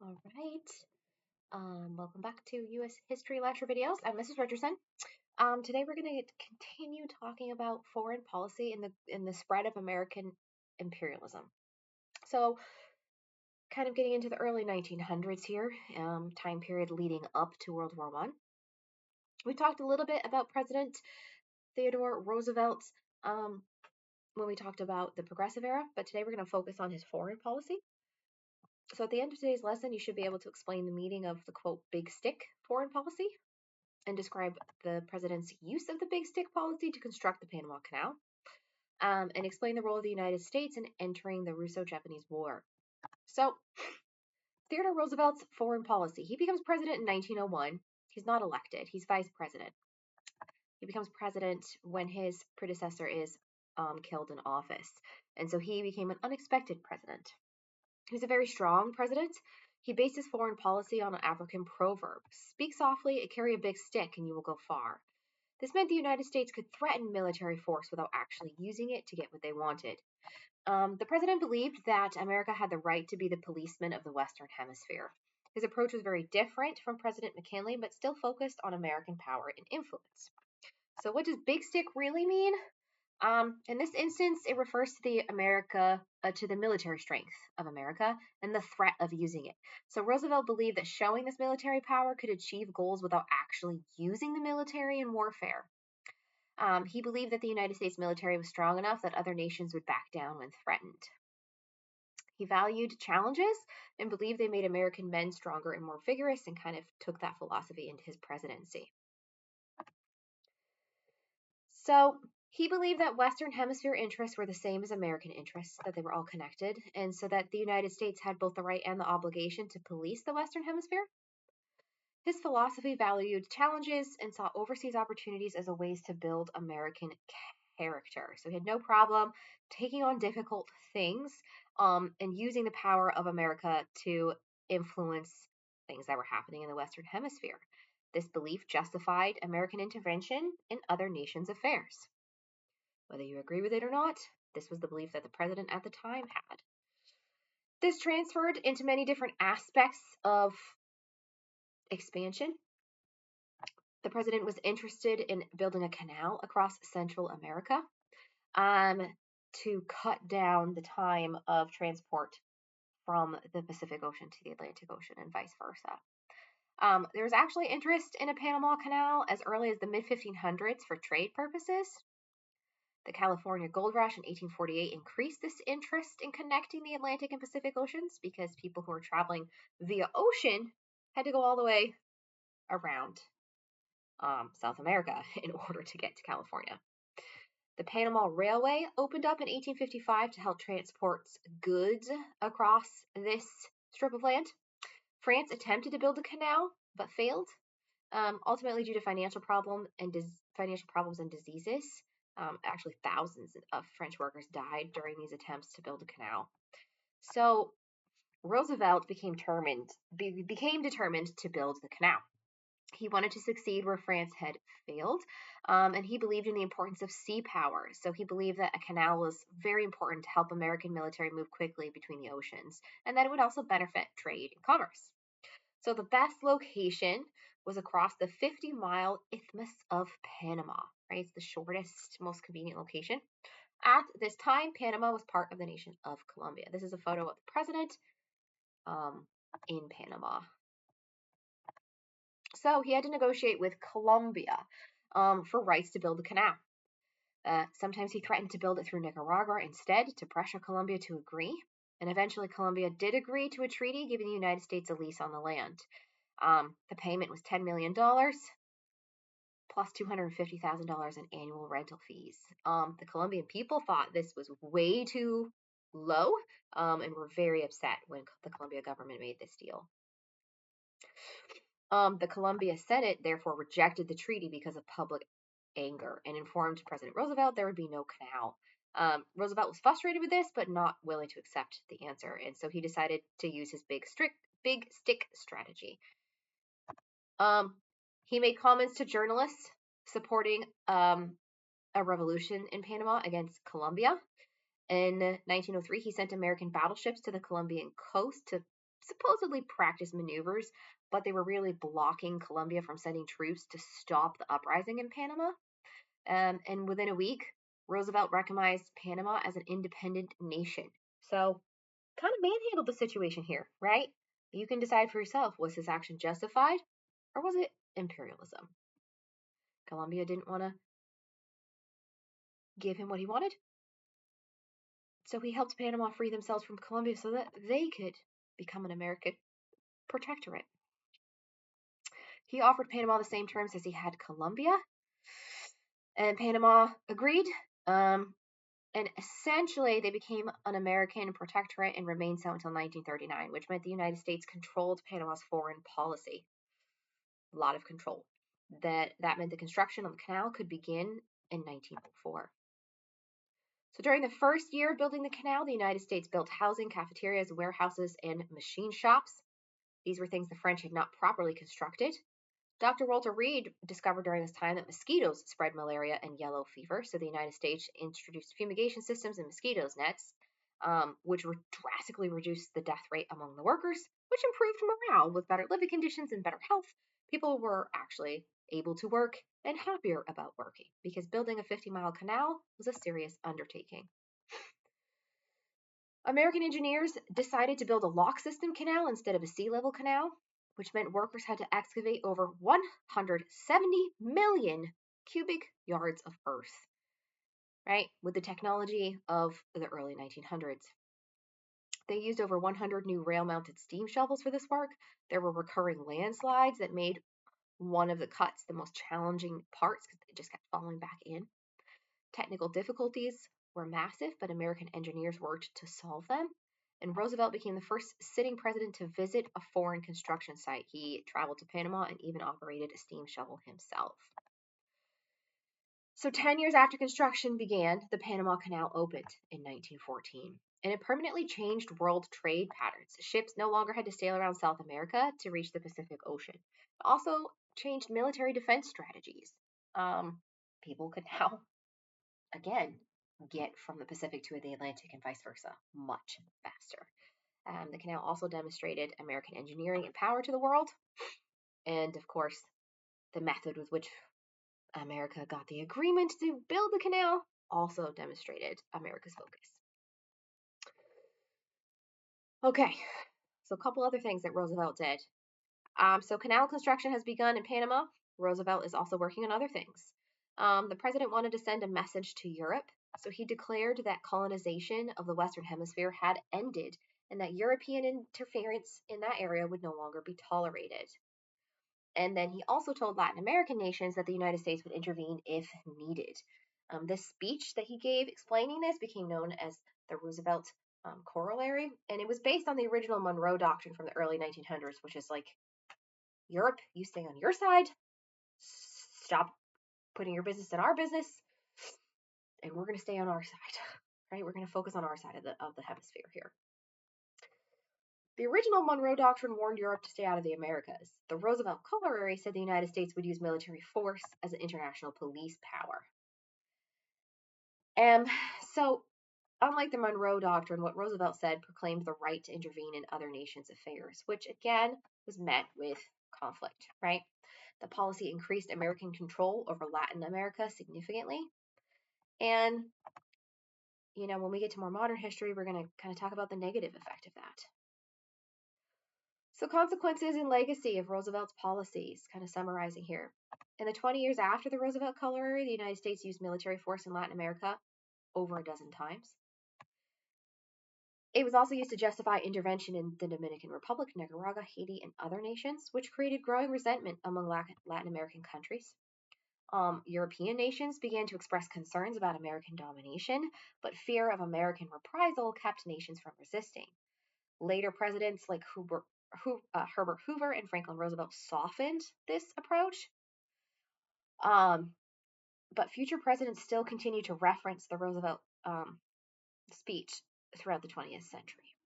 All right. Welcome back to U.S. History Lecture videos. I'm Mrs. Richardson. Today we're going to continue talking about foreign policy in the spread of American imperialism. So, kind of getting into the early 1900s here, time period leading up to World War I. We talked a little bit about President Theodore Roosevelt when we talked about the Progressive Era, but today we're going to focus on his foreign policy. So at the end of today's lesson, you should be able to explain the meaning of the quote big stick foreign policy and describe the president's use of the big stick policy to construct the Panama Canal, and explain the role of the United States in entering the Russo-Japanese War. So, Theodore Roosevelt's foreign policy. He becomes president in 1901. He's not elected. He's vice president. He becomes president when his predecessor is killed in office. And so he became an unexpected president. He was a very strong president. He based his foreign policy on an African proverb: speak softly, carry a big stick, and you will go far. This meant the United States could threaten military force without actually using it to get what they wanted. The president believed that America had the right to be the policeman of the Western Hemisphere. His approach was very different from President McKinley, but still focused on American power and influence. So, what does big stick really mean? In this instance, it refers to the military strength of America and the threat of using it. So Roosevelt believed that showing this military power could achieve goals without actually using the military in warfare. He believed that the United States military was strong enough that other nations would back down when threatened. He valued challenges and believed they made American men stronger and more vigorous, and kind of took that philosophy into his presidency. So he believed that Western Hemisphere interests were the same as American interests, that they were all connected, and so that the United States had both the right and the obligation to police the Western Hemisphere. His philosophy valued challenges and saw overseas opportunities as a ways to build American character. So he had no problem taking on difficult things and using the power of America to influence things that were happening in the Western Hemisphere. This belief justified American intervention in other nations' affairs. Whether you agree with it or not, this was the belief that the president at the time had. This transferred into many different aspects of expansion. The president was interested in building a canal across Central America to cut down the time of transport from the Pacific Ocean to the Atlantic Ocean and vice versa. There was actually interest in a Panama Canal as early as the mid-1500s for trade purposes. The California Gold Rush in 1848 increased this interest in connecting the Atlantic and Pacific Oceans because people who were traveling via ocean had to go all the way around South America in order to get to California. The Panama Railway opened up in 1855 to help transport goods across this strip of land. France attempted to build a canal but failed, ultimately due to financial problems and diseases. Actually, thousands of French workers died during these attempts to build a canal. So Roosevelt became determined to build the canal. He wanted to succeed where France had failed, and he believed in the importance of sea power. So he believed that a canal was very important to help American military move quickly between the oceans, and that it would also benefit trade and commerce. So the best location was across the 50-mile Isthmus of Panama, right? It's the shortest, most convenient location. At this time, Panama was part of the nation of Colombia. This is a photo of the president in Panama. So he had to negotiate with Colombia for rights to build the canal. Sometimes he threatened to build it through Nicaragua instead to pressure Colombia to agree. And eventually Colombia did agree to a treaty giving the United States a lease on the land. The payment was $10 million plus $250,000 in annual rental fees. The Colombian people thought this was way too low and were very upset when the Colombia government made this deal. The Colombia Senate therefore rejected the treaty because of public anger and informed President Roosevelt there would be no canal. Roosevelt was frustrated with this, but not willing to accept the answer, and so he decided to use his big stick strategy. He made comments to journalists supporting a revolution in Panama against Colombia. In 1903, he sent American battleships to the Colombian coast to supposedly practice maneuvers, but they were really blocking Colombia from sending troops to stop the uprising in Panama. And within a week, Roosevelt recognized Panama as an independent nation. So, kind of manhandled the situation here, right? You can decide for yourself, was his action justified or was it imperialism? Colombia didn't want to give him what he wanted, so he helped Panama free themselves from Colombia so that they could become an American protectorate. He offered Panama the same terms as he had Colombia, and Panama agreed. And essentially, they became an American protectorate and remained so until 1939, which meant the United States controlled Panama's foreign policy. A lot of control. That meant the construction of the canal could begin in 1904. So during the first year of building the canal, the United States built housing, cafeterias, warehouses, and machine shops. These were things the French had not properly constructed. Dr. Walter Reed discovered during this time that mosquitoes spread malaria and yellow fever, so the United States introduced fumigation systems and mosquito nets, which drastically reduced the death rate among the workers, which improved morale with better living conditions and better health. People were actually able to work and happier about working because building a 50-mile canal was a serious undertaking. American engineers decided to build a lock system canal instead of a sea level canal, which meant workers had to excavate over 170 million cubic yards of earth, right? With the technology of the early 1900s. They used over 100 new rail-mounted steam shovels for this work. There were recurring landslides that made one of the cuts the most challenging parts because it just kept falling back in. Technical difficulties were massive, but American engineers worked to solve them. And Roosevelt became the first sitting president to visit a foreign construction site. He traveled to Panama and even operated a steam shovel himself. So 10 years after construction began, the Panama Canal opened in 1914. And it permanently changed world trade patterns. Ships no longer had to sail around South America to reach the Pacific Ocean. It also changed military defense strategies. People could now again, get from the Pacific to the Atlantic and vice versa much faster. The canal also demonstrated American engineering and power to the world. And of course, the method with which America got the agreement to build the canal also demonstrated America's focus. Okay, so a couple other things that Roosevelt did. So canal construction has begun in Panama. Roosevelt is also working on other things. The president wanted to send a message to Europe, so he declared that colonization of the Western Hemisphere had ended and that European interference in that area would no longer be tolerated. And then he also told Latin American nations that the United States would intervene if needed. This speech that he gave explaining this became known as the Roosevelt Corollary, and it was based on the original Monroe Doctrine from the early 1900s, which is like, Europe, you stay on your side, stop putting your business in our business, and we're going to stay on our side, right? We're going to focus on our side of the hemisphere here. The original Monroe Doctrine warned Europe to stay out of the Americas. The Roosevelt Corollary said the United States would use military force as an international police power. So, unlike the Monroe Doctrine, what Roosevelt said proclaimed the right to intervene in other nations' affairs, which again was met with conflict, right? The policy increased American control over Latin America significantly. And, when we get to more modern history, we're going to kind of talk about the negative effect of that. So, consequences and legacy of Roosevelt's policies, kind of summarizing here. In the 20 years after the Roosevelt Corollary, the United States used military force in Latin America over a dozen times. It was also used to justify intervention in the Dominican Republic, Nicaragua, Haiti, and other nations, which created growing resentment among Latin American countries. European nations began to express concerns about American domination, but fear of American reprisal kept nations from resisting. Later presidents like Herbert Hoover and Franklin Roosevelt softened this approach, but future presidents still continue to reference the Roosevelt speech throughout the 20th century.